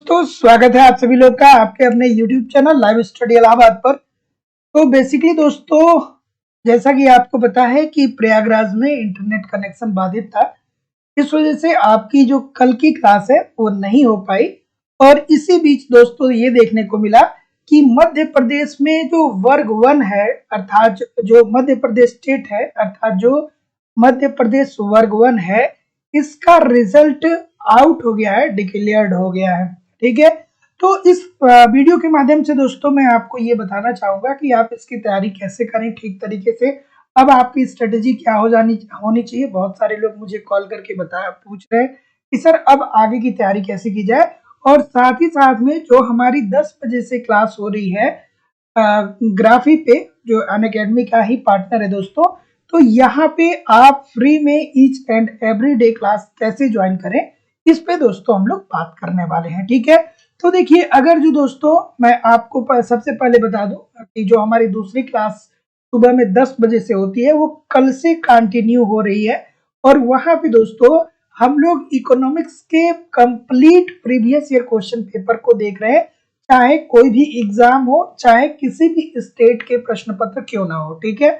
दोस्तों स्वागत है आप सभी लोग का आपके अपने YouTube channel live study Allahabad पर। तो बेसिकली दोस्तों, जैसा कि आपको पता है कि प्रयागराज में इंटरनेट कनेक्शन बाधित था। इस वजह से आपकी जो कल की क्लास है वो नहीं हो पाई। और इसी बीच दोस्तों ये देखने को मिला कि मध्य प्रदेश में जो वर्ग 1 है, अर्थात जो मध्य प्रदेश स्टेट है, अर्थात जो मध्य प्रदेश वर्ग 1 है, इसका रिजल्ट आउट हो गया है, डिक्लेयर्ड हो गया है। ठीक है, तो इस वीडियो के माध्यम से दोस्तों मैं आपको ये बताना चाहूंगा कि आप इसकी तैयारी कैसे करें ठीक तरीके से। अब आपकी स्ट्रेटेजी क्या होनी चाहिए। बहुत सारे लोग मुझे कॉल करके पूछ रहे हैं कि सर अब आगे की तैयारी कैसे की जाए। और साथ ही साथ में जो हमारी 10 बजे से क्लास हो रही है ग्राफी पे, जो अनअकैडमी का ही पार्टनर है दोस्तों, तो यहाँ पे आप फ्री में each and every day class कैसे ज्वाइन करें, इस पे दोस्तों हम लोग बात करने वाले हैं। ठीक है, तो देखिए, अगर जो दोस्तों मैं आपको सबसे पहले बता दूं कि जो हमारी दूसरी क्लास सुबह में 10 बजे से होती है वो कल से कंटिन्यू हो रही है। और वहां पे दोस्तों हम लोग इकोनॉमिक्स के complete previous year question paper को देख रहे हैं, चाहे कोई भी एग्जाम हो, चाहे किसी भी स्टेट के प्रश्न पत्र क्यों ना हो। ठीक है,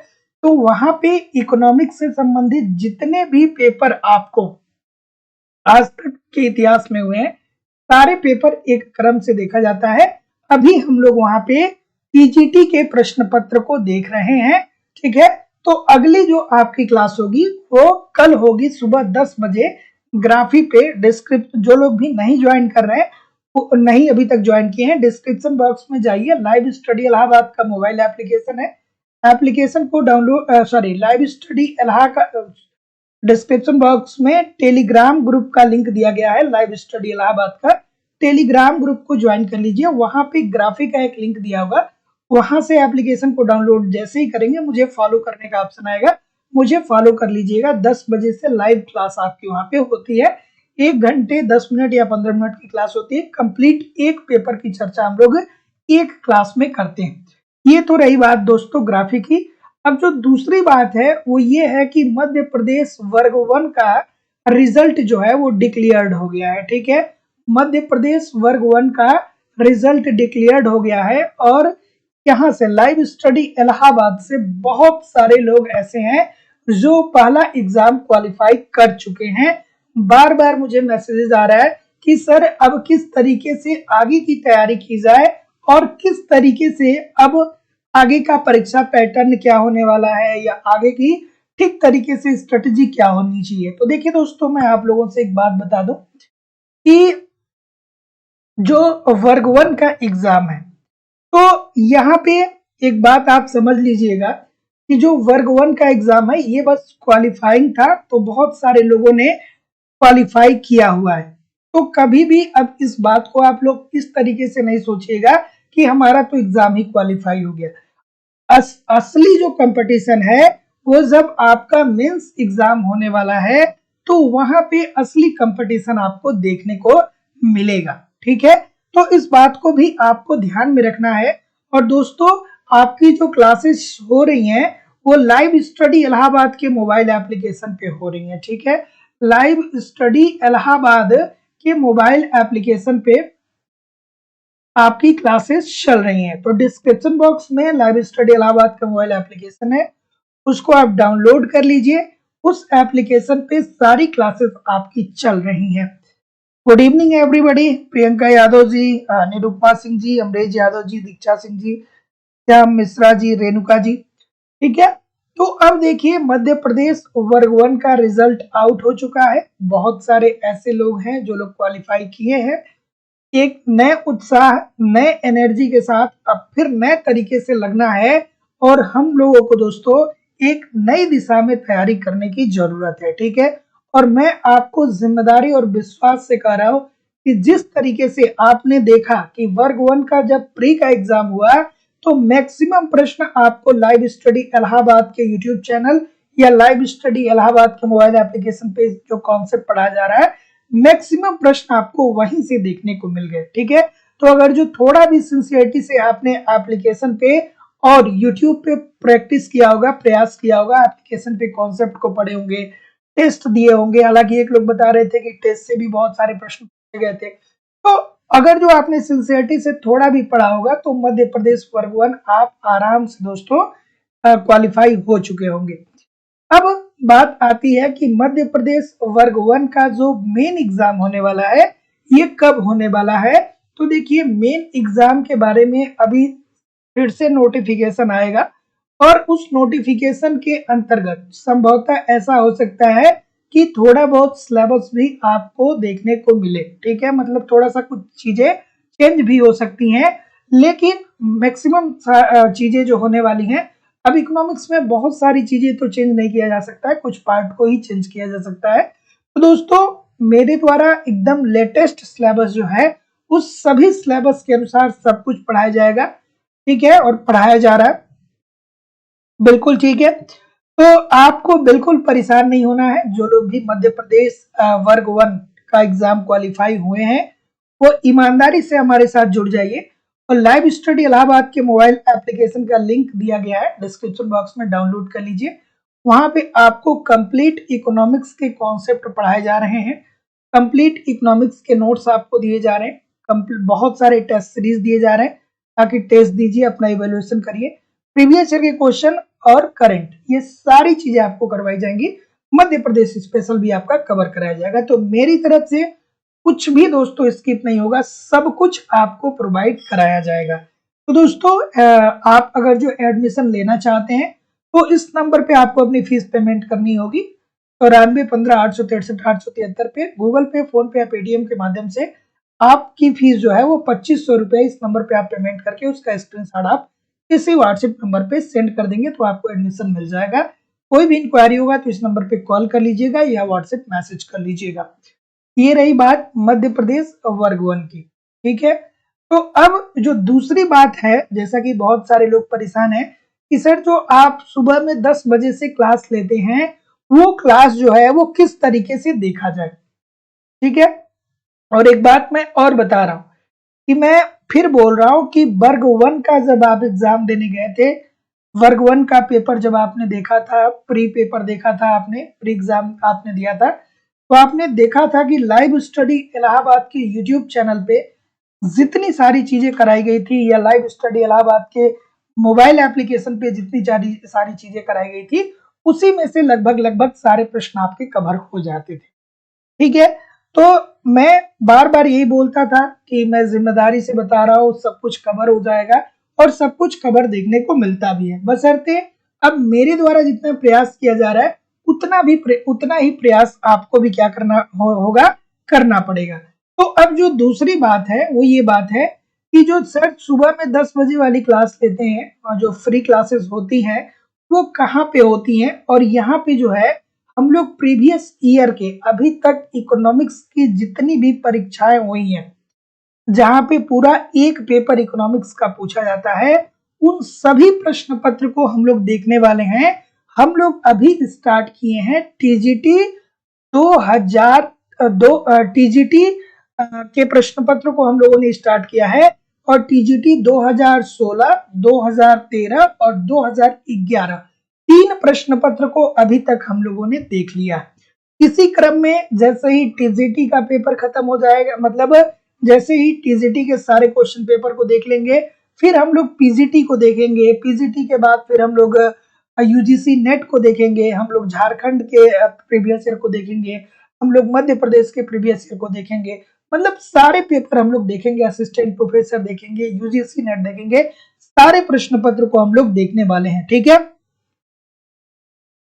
तो वहां पे इकोनॉमिक्स से संबंधित जितने भी पेपर आपको आज तक के इतिहास में हुए हैं, सारे पेपर एक क्रम से देखा जाता है। अभी हम लोग वहां पे टीजीटी के प्रश्न पत्र को देख रहे हैं। ठीक है, तो अगली जो आपकी क्लास होगी वो कल होगी सुबह 10 बजे ग्राफी पे। डिस्क्रिप्शन जो लोग भी नहीं ज्वाइन कर रहे हैं, वो नहीं अभी तक ज्वाइन किए हैं, डिस्क्रिप्शन बॉक्स में जाइए। लाइव स्टडी इलाहाबाद का मोबाइल एप्लीकेशन है, एप्लीकेशन को download live study Allahabad description box में टेलीग्राम ग्रुप का लिंक दिया गया है। लाइव स्टडी इलाहाबाद का टेलीग्राम ग्रुप को ज्वाइन कर लीजिए। वहां पे ग्राफिक का एक लिंक दिया होगा, वहां से एप्लीकेशन को डाउनलोड जैसे ही करेंगे मुझे फॉलो करने का ऑप्शन आएगा, मुझे फॉलो कर लीजिएगा। 10 बजे से लाइव क्लास आपकी वहां पे होती है। 1 घंटे 10 मिनट या 15 मिनट की क्लास होती है। कंप्लीट एक पेपर की चर्चा हम लोग एक क्लास में करते हैं। ये तो रही बात दोस्तों ग्राफिक की। अब जो दूसरी बात है वो ये है कि मध्य प्रदेश वर्ग 1 का रिजल्ट जो है वो डिक्लेयर्ड हो गया है। ठीक है, मध्य प्रदेश वर्ग 1 का रिजल्ट डिक्लेयर्ड हो गया है। और यहाँ से लाइव स्टडी इलाहाबाद से बहुत सारे लोग ऐसे हैं जो पहला एग्जाम क्वालिफाई कर चुके हैं। बार बार मुझे मैसेजेस आ रहा है कि सर अब किस तरीके से आगे की तैयारी की जाए और किस तरीके से अब आगे का परीक्षा पैटर्न क्या होने वाला है, या आगे की ठीक तरीके से स्ट्रेटेजी क्या होनी चाहिए। तो देखिए दोस्तों, मैं आप लोगों से एक बात बता दूं कि जो वर्ग 1 का एग्जाम है, तो यहाँ पे एक बात आप समझ लीजिएगा कि जो वर्ग 1 का एग्जाम है ये बस क्वालिफाइंग था, तो बहुत सारे लोगों ने क्वालिफाई किया हुआ है। तो कभी भी अब इस बात को आप लोग इस तरीके से नहीं सोचिएगा कि हमारा तो एग्जाम ही क्वालिफाई हो गया। असली जो कंपटीशन है वो जब आपका मेंस एग्जाम होने वाला है, तो वहां पे असली कंपटीशन आपको देखने को मिलेगा। ठीक है, तो इस बात को भी आपको ध्यान में रखना है। और दोस्तों, आपकी जो क्लासेस हो रही हैं वो लाइव स्टडी इलाहाबाद के मोबाइल एप्लीकेशन पे हो रही हैं। ठीक है, लाइव स्टडी इलाहाबाद के मोबाइल एप्लीकेशन पे आपकी क्लासेस चल रही हैं। तो डिस्क्रिप्शन बॉक्स में लाइव स्टडी इलाहाबाद का मोबाइल एप्लीकेशन है, उसको आप डाउनलोड कर लीजिए। उस एप्लीकेशन पे सारी क्लासेस आपकी चल रही हैं। Good evening everybody. Priyanka Yadav ji, Nirupama Singh ji, Amresh Yadav ji, Diksha Singh ji, Shyam Mishra ji, Renuka ji. ठीक है, तो अब देखिए मध्य प्रदेश वर्ग 1 का रिजल्ट आउट हो चुका है। बहुत सारे ऐसे लोग हैं जो लोग क्वालिफाई किए हैं। एक नए उत्साह, नए एनर्जी के साथ अब फिर नए तरीके से लगना है और हम लोगों को दोस्तों एक नई दिशा में तैयारी करने की जरूरत है। ठीक है, और मैं आपको जिम्मेदारी और विश्वास से कह रहा हूं कि जिस तरीके से आपने देखा कि वर्ग 1 का जब प्री का एग्जाम हुआ, तो मैक्सिमम प्रश्न आपको लाइव स्टडी इलाहाबाद के यूट्यूब चैनल या लाइव स्टडी इलाहाबाद के मोबाइल एप्लीकेशन पे जो कॉन्सेप्ट पढ़ाया जा रहा है, मैक्सिमम प्रश्न आपको वहीं से देखने को मिल गए। ठीक है, तो अगर जो थोड़ा भी सिंसियरिटी से आपने एप्लीकेशन पे और यूट्यूब पे प्रैक्टिस किया होगा, प्रयास किया होगा, एप्लीकेशन पे कॉन्सेप्ट को पढ़े होंगे, टेस्ट दिए होंगे, हालांकि एक लोग बता रहे थे कि टेस्ट से भी बहुत सारे प्रश्न पूछे गए थे, तो अगर जो आपने सिंसियरिटी से थोड़ा भी पढ़ा होगा तो मध्य प्रदेश वर्ग 1 आप आराम से दोस्तों क्वालिफाई हो चुके होंगे। अब बात आती है कि मध्य प्रदेश वर्ग 1 का जो मेन एग्जाम होने वाला है ये कब होने वाला है। तो देखिए मेन एग्जाम के बारे में अभी फिर से नोटिफिकेशन आएगा और उस नोटिफिकेशन के अंतर्गत संभवतः ऐसा हो सकता है कि थोड़ा बहुत सिलेबस भी आपको देखने को मिले। ठीक है, मतलब थोड़ा सा कुछ चीजें चेंज भी हो सकती हैं, लेकिन मैक्सिमम चीजें जो होने वाली हैं, अब इकोनॉमिक्स में बहुत सारी चीजें तो चेंज नहीं किया जा सकता है, कुछ पार्ट को ही चेंज किया जा सकता है। तो दोस्तों मेरे द्वारा एकदम लेटेस्ट सिलेबस जो है उस सभी सिलेबस के अनुसार सब कुछ पढ़ाया जाएगा। ठीक है, और पढ़ाया जा रहा है, बिल्कुल ठीक है। तो आपको बिल्कुल परेशान नहीं होना है। जो लोग भी मध्य प्रदेश वर्ग 1 का एग्जाम क्वालिफाई हुए हैं वो ईमानदारी से हमारे साथ जुड़ जाइए और लाइव स्टडी इलाहाबाद के मोबाइल एप्लीकेशन का लिंक दिया गया है, डिस्क्रिप्शन बॉक्स में डाउनलोड कर लीजिए। वहां पे आपको कंप्लीट इकोनॉमिक्स के कॉन्सेप्ट पढ़ाए जा रहे हैं, कंप्लीट इकोनॉमिक्स के नोट्स आपको दिए जा रहे हैं, बहुत सारे टेस्ट सीरीज दिए जा रहे हैं ताकि टेस्ट दीजिए, अपना इवेल्युएशन करिए। प्रीवियस ईयर के क्वेश्चन और करंट ये सारी चीजें आपको करवाई जाएंगी। मध्य प्रदेश स्पेशल भी आपका कवर कराया जाएगा। तो मेरी तरफ से कुछ भी दोस्तों स्किप नहीं होगा, सब कुछ आपको प्रोवाइड कराया जाएगा। तो दोस्तों आप अगर जो एडमिशन लेना चाहते हैं तो इस नंबर पे आपको अपनी फीस पेमेंट करनी होगी 94 15 863 873 पे, गूगल पे, फोन पे या पेटीएम के माध्यम से आपकी फीस जो है वो 2500 रुपए इस नंबर पे आप पेमेंट करके उसका स्क्रीनशॉट आप इसी व्हाट्सएप नंबर पे सेंड कर देंगे तो आपको एडमिशन मिल जाएगा। कोई भी इंक्वायरी होगा तो इस नंबर पे कॉल कर लीजिएगा या व्हाट्सएप मैसेज कर लीजिएगा। ये रही बात मध्य प्रदेश वर्ग 1 की। ठीक है, तो अब जो दूसरी बात है, जैसा कि बहुत सारे लोग परेशान हैं कि सर जो आप सुबह में 10 बजे से क्लास लेते हैं वो क्लास जो है वो किस तरीके से देखा जाए। ठीक है, और एक बात मैं और बता रहा हूं कि मैं फिर बोल रहा हूं कि वर्ग 1 का जब आप एग्जाम देने गए थे, वर्ग 1 का पेपर जब आपने देखा था, प्री पेपर देखा था आपने, प्री एग्जाम आपने दिया था, तो आपने देखा था कि लाइव स्टडी इलाहाबाद के यूट्यूब चैनल पे जितनी सारी चीजें कराई गई थी या लाइव स्टडी इलाहाबाद के मोबाइल एप्लीकेशन पे जितनी सारी चीजें कराई गई थी उसी में से लगभग सारे प्रश्न आपके कवर हो जाते थे। ठीक है, तो मैं बार बार यही बोलता था कि मैं जिम्मेदारी से बता रहा हूँ सब कुछ कवर हो जाएगा और सब कुछ कवर देखने को मिलता भी है, बशर्ते अब मेरे द्वारा जितना प्रयास किया जा रहा है उतना ही प्रयास आपको भी क्या करना होगा, करना पड़ेगा। तो अब जो दूसरी बात है वो ये बात है कि जो सर सुबह में 10 बजे वाली क्लास लेते हैं और जो फ्री क्लासेस होती हैं वो कहाँ पे होती हैं, और यहाँ पे जो है हम लोग प्रीवियस ईयर के अभी तक इकोनॉमिक्स की जितनी भी परीक्षाएं हुई हैं जहां पे पूरा एक पेपर इकोनॉमिक्स का पूछा जाता है उन सभी प्रश्न पत्र को हम लोग देखने वाले हैं। हम लोग अभी स्टार्ट किए हैं टीजीटी 2002 टीजीटी के प्रश्न पत्र को हम लोगों ने स्टार्ट किया है और टीजीटी 2016, 2013 और 2011 3 प्रश्न पत्र को अभी तक हम लोगों ने देख लिया। इसी क्रम में जैसे ही टीजीटी का पेपर खत्म हो जाएगा, मतलब जैसे ही टीजीटी के सारे क्वेश्चन पेपर को देख लेंगे फिर हम लोग पीजीटी को देखेंगे, पीजीटी के बाद फिर हम लोग यूजीसी नेट को देखेंगे, हम लोग झारखंड के प्रीवियस ईयर को देखेंगे, हम लोग मध्य प्रदेश के प्रीवियस ईयर को देखेंगे, मतलब सारे पेपर हम लोग देखेंगे, असिस्टेंट प्रोफेसर देखेंगे, यूजीसी नेट देखेंगे, सारे प्रश्न पत्र को हम लोग देखने वाले हैं। ठीक है,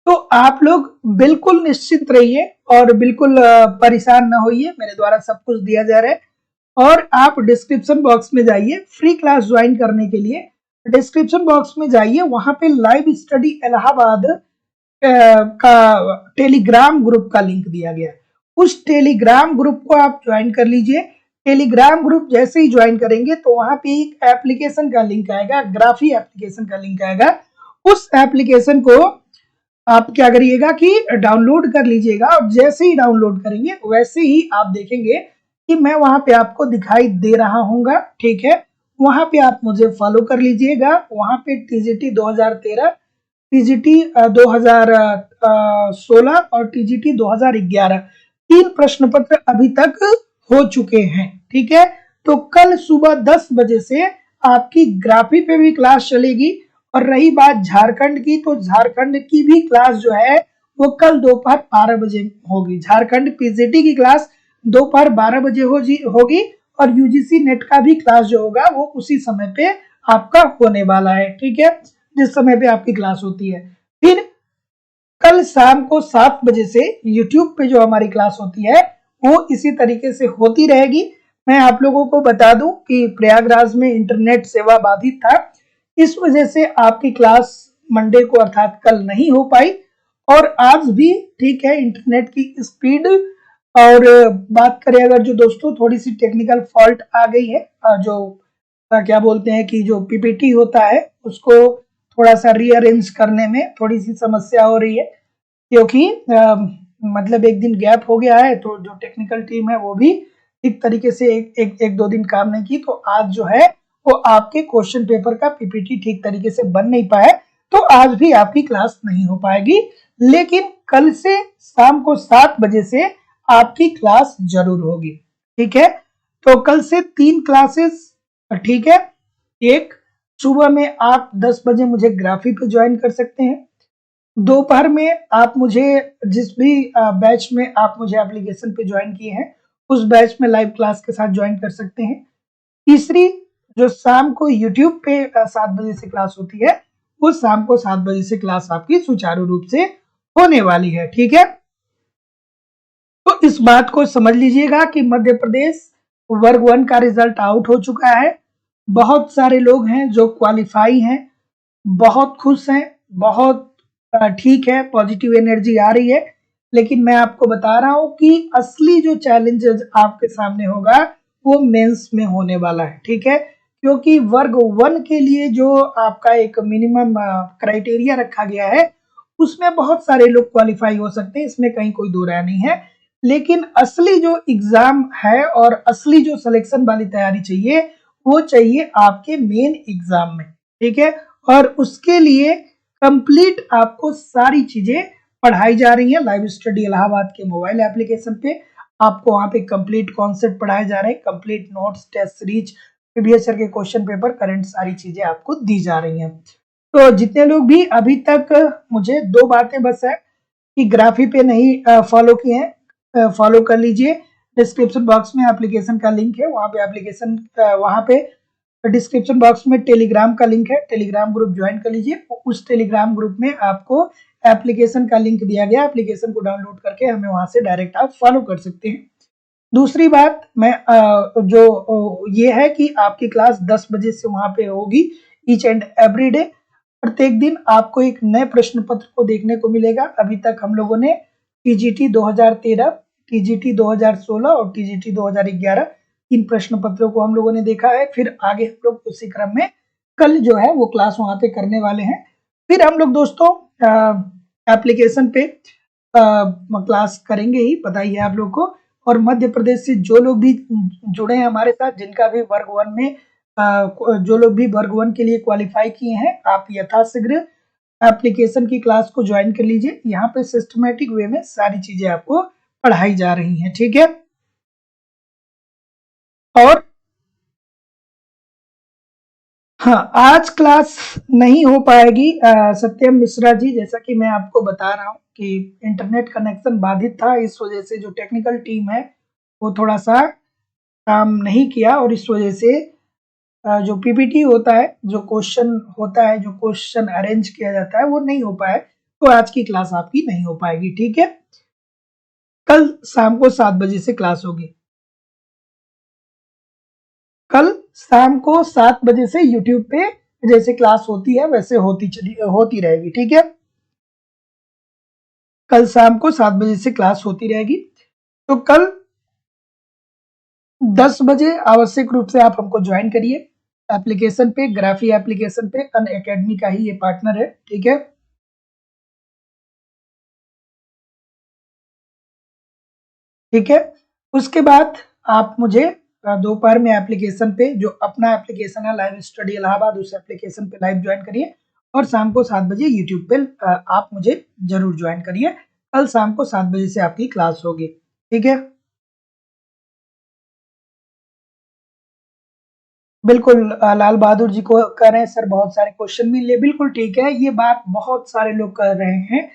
तो आप लोग बिल्कुल निश्चित रहिए और बिल्कुल परेशान ना होइए, मेरे द्वारा सब कुछ दिया जा रहा है। और आप डिस्क्रिप्शन बॉक्स में जाइए फ्री क्लास ज्वाइन करने के लिए, डिस्क्रिप्शन बॉक्स में जाइए, वहां पे लाइव स्टडी इलाहाबाद का टेलीग्राम ग्रुप का लिंक दिया गया है, उस टेलीग्राम ग्रुप को आप ज्वाइन कर लीजिए। टेलीग्राम ग्रुप जैसे ही ज्वाइन करेंगे तो वहां पे एक एप्लीकेशन का लिंक आएगा, ग्राफी एप्लीकेशन का लिंक आएगा, उस एप्लीकेशन को आप क्या करिएगा कि डाउनलोड कर लीजिएगा और जैसे ही डाउनलोड करेंगे वैसे ही आप देखेंगे कि मैं वहां पे आपको दिखाई दे रहा हूँगा। ठीक है, वहां पे आप मुझे फॉलो कर लीजिएगा। वहां पे टीजीटी 2013, टीजीटी 2016 और टीजीटी 2011 3 प्रश्न पत्र अभी तक हो चुके हैं। ठीक है, तो कल सुबह 10 बजे से आपकी ग्राफी पे भी क्लास चलेगी। और रही बात झारखंड की, तो झारखंड की भी क्लास जो है वो कल दोपहर 12 बजे होगी। झारखंड पीजीटी की क्लास दोपहर 12 बजे होगी और यूजीसी नेट का भी क्लास जो होगा वो उसी समय पे आपका होने वाला है, ठीक है, जिस समय पे आपकी क्लास होती है। फिर कल शाम को 7 बजे से यूट्यूब पे जो हमारी क्लास होती है वो इसी तरीके से होती रहेगी। मैं आप लोगों को बता दूं कि प्रयागराज में इंटरनेट सेवा बाधित था, इस वजह से आपकी क्लास मंडे को अर्थात कल नहीं हो पाई। और आज भी ठीक है, इंटरनेट की स्पीड और बात करें अगर जो दोस्तों थोड़ी सी टेक्निकल फॉल्ट आ गई है, जो क्या बोलते हैं कि जो पीपीटी होता है उसको थोड़ा सा रीअरेंज करने में थोड़ी सी समस्या हो रही है, क्योंकि मतलब एक दिन गैप हो गया है, तो जो टेक्निकल टीम है वो भी ठीक तरीके से एक दो दिन काम नहीं की, तो आज जो है वो आपके क्वेश्चन पेपर का पीपीटी ठीक तरीके से बन नहीं पाया, तो आज भी आपकी क्लास नहीं हो पाएगी। लेकिन कल से शाम को 7 बजे से आपकी क्लास जरूर होगी, ठीक है। तो कल से 3 क्लासेस, ठीक है। एक, सुबह में आप 10 बजे मुझे ग्राफी पे ज्वाइन कर सकते हैं। दोपहर में आप मुझे जिस भी बैच में आप मुझे एप्लीकेशन पे ज्वाइन किए हैं उस बैच में लाइव क्लास के साथ ज्वाइन कर सकते हैं। तीसरी, जो शाम को यूट्यूब पे 7 बजे से क्लास होती है, वो शाम को 7 बजे से क्लास आपकी सुचारू रूप से होने वाली है, ठीक है। तो इस बात को समझ लीजिएगा कि मध्य प्रदेश वर्ग 1 का रिजल्ट आउट हो चुका है। बहुत सारे लोग हैं जो क्वालिफाई हैं, बहुत खुश हैं, बहुत ठीक है, पॉजिटिव एनर्जी आ रही है। लेकिन मैं आपको बता रहा हूं कि असली जो चैलेंजेस आपके सामने होगा वो मेंस में होने वाला है, ठीक है। क्योंकि वर्ग 1 के लिए जो आपका एक मिनिमम क्राइटेरिया रखा गया है उसमें बहुत सारे लोग क्वालिफाई हो सकते हैं, इसमें कहीं कोई दो राय नहीं है। लेकिन असली जो एग्जाम है और असली जो सिलेक्शन वाली तैयारी चाहिए वो चाहिए आपके मेन एग्जाम में, ठीक है। और उसके लिए कंप्लीट आपको सारी चीजें पढ़ाई जा रही है लाइव स्टडी इलाहाबाद के मोबाइल एप्लीकेशन पे। आपको वहां पे कंप्लीट कॉन्सेप्ट पढ़ाए जा रहे हैं, complete notes, test series, previous year के क्वेश्चन पेपर, करंट, सारी चीजें आपको दी जा रही हैं। तो जितने लोग भी अभी तक मुझे 2 बातें बस है कि ग्राफी पे नहीं फॉलो किए हैं, फॉलो कर लीजिए। डिस्क्रिप्शन बॉक्स में एप्लीकेशन का लिंक है, वहां पे एप्लीकेशन वहां पे डिस्क्रिप्शन बॉक्स में टेलीग्राम का लिंक है, टेलीग्राम ग्रुप ज्वाइन कर लीजिए। उस टेलीग्राम ग्रुप में आपको एप्लीकेशन का लिंक दिया गया, एप्लीकेशन को डाउनलोड करके हमें वहां से डायरेक्ट आप फॉलो कर सकते हैं। दूसरी बात मैं जो ये है कि आपकी क्लास 10 बजे से वहां पे होगी ईच एंड एवरी डे। प्रत्येक दिन आपको एक नए प्रश्न पत्र को देखने को मिलेगा। अभी तक हम लोगों ने टीजीटी 2013, टीजीटी 2016 और टीजीटी 2011 इन प्रश्न पत्रों को हम लोगों ने देखा है। फिर आगे हम लोग उसी क्रम में कल जो है वो क्लास वहां पे करने वाले हैं। फिर हम लोग दोस्तों एप्लीकेशन पे क्लास करेंगे ही, पता ही है आप लोग को। और मध्य प्रदेश से जो लोग भी जुड़े हैं हमारे साथ, जिनका भी वर्ग 1 में जो लोग भी वर्ग 1 के लिए क्वालिफाई किए हैं, आप यथाशीघ्र एप्लीकेशन की क्लास को ज्वाइन कर लीजिए। यहाँ पे सिस्टमेटिक वे में सारी चीजें आपको पढ़ाई जा रही हैं, ठीक है। और हाँ, आज क्लास नहीं हो पाएगी सत्यम मिश्रा जी, जैसा कि मैं आपको बता रहा हूँ कि इंटरनेट कनेक्शन बाधित था, इस वजह से जो टेक्निकल टीम है वो थोड़ा सा काम नहीं किया, और इस वजह से जो पीपीटी होता है, जो क्वेश्चन होता है, जो क्वेश्चन अरेंज किया जाता है वो नहीं हो पाए, तो आज की क्लास आपकी नहीं हो पाएगी, ठीक है। कल शाम को 7 बजे से क्लास होगी। कल शाम को 7 बजे से यूट्यूब पे जैसे क्लास होती है वैसे होती रहेगी, ठीक है। कल शाम को 7 बजे से क्लास होती रहेगी। तो कल 10 बजे आवश्यक रूप से आप हमको ज्वाइन करिए एप्लीकेशन पे, ग्राफी एप्लीकेशन पे, अन अकेडमी का ही ये पार्टनर है, ठीक है। ठीक है, उसके बाद आप मुझे दोपहर में एप्लीकेशन पे, जो अपना एप्लीकेशन है लाइव स्टडी इलाहाबाद, उस एप्लीकेशन पे लाइव ज्वाइन करिए। और शाम को 7 बजे यूट्यूब पे आप मुझे जरूर ज्वाइन करिए। कल शाम को 7 बजे से आपकी क्लास होगी, ठीक है। बिल्कुल लाल बहादुर जी को कह रहे हैं सर बहुत सारे क्वेश्चन मिले, बिल्कुल ठीक है, ये बात बहुत सारे लोग कर रहे हैं।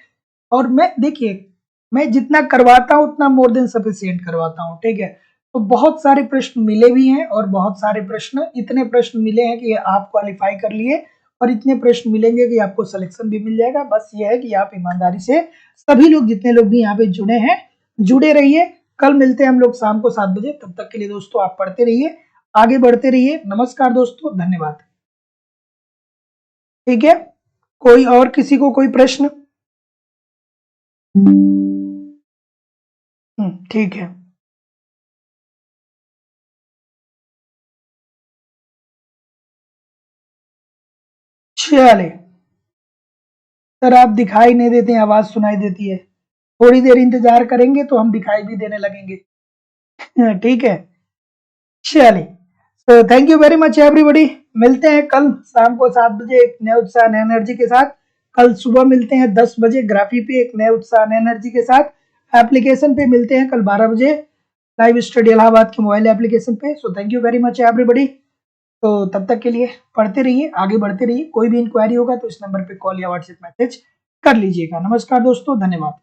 और मैं देखिए, मैं जितना करवाता हूँ उतना मोर देन सफिशिएंट करवाता हूँ, ठीक है? तो बहुत सारे प्रश्न मिले भी हैं और बहुत सारे प्रश्न, इतने प्रश्न मिले हैं कि आप क्वालिफाई कर लिए और इतने प्रश्न मिलेंगे कि आपको सिलेक्शन भी मिल जाएगा। बस ये है कि आप ईमानदारी से, सभी लोग जितने लोग भी यहाँ पे जुड़े हैं, जुड़े रहिए। कल मिलते हैं हम लोग शाम को 7 बजे, तब तक के लिए दोस्तों आप पढ़ते रहिए, आगे बढ़ते रहिए। नमस्कार दोस्तों, धन्यवाद। ठीक है, कोई और किसी को कोई प्रश्न? ठीक है। चलिए, सर आप दिखाई नहीं देते, आवाज सुनाई देती है। थोड़ी देर इंतजार करेंगे तो हम दिखाई भी देने लगेंगे। ठीक है, चलिए। तो thank you very much everybody. मिलते हैं कल शाम को 7 बजे एक नए उत्साह नए एनर्जी के साथ। कल सुबह मिलते हैं 10 बजे ग्राफी पे एक नए उत्साह नए एनर्जी के साथ। एप्लीकेशन पे मिलते हैं कल 12 बजे लाइव स्टडी इलाहाबाद के मोबाइल एप्लीकेशन पे। So thank you very much everybody. तो तब तक के लिए पढ़ते रहिए, आगे बढ़ते रहिए। कोई भी इंक्वायरी होगा तो इस नंबर पे कॉल या व्हाट्सएप मैसेज कर लीजिएगा। नमस्कार दोस्तों, धन्यवाद।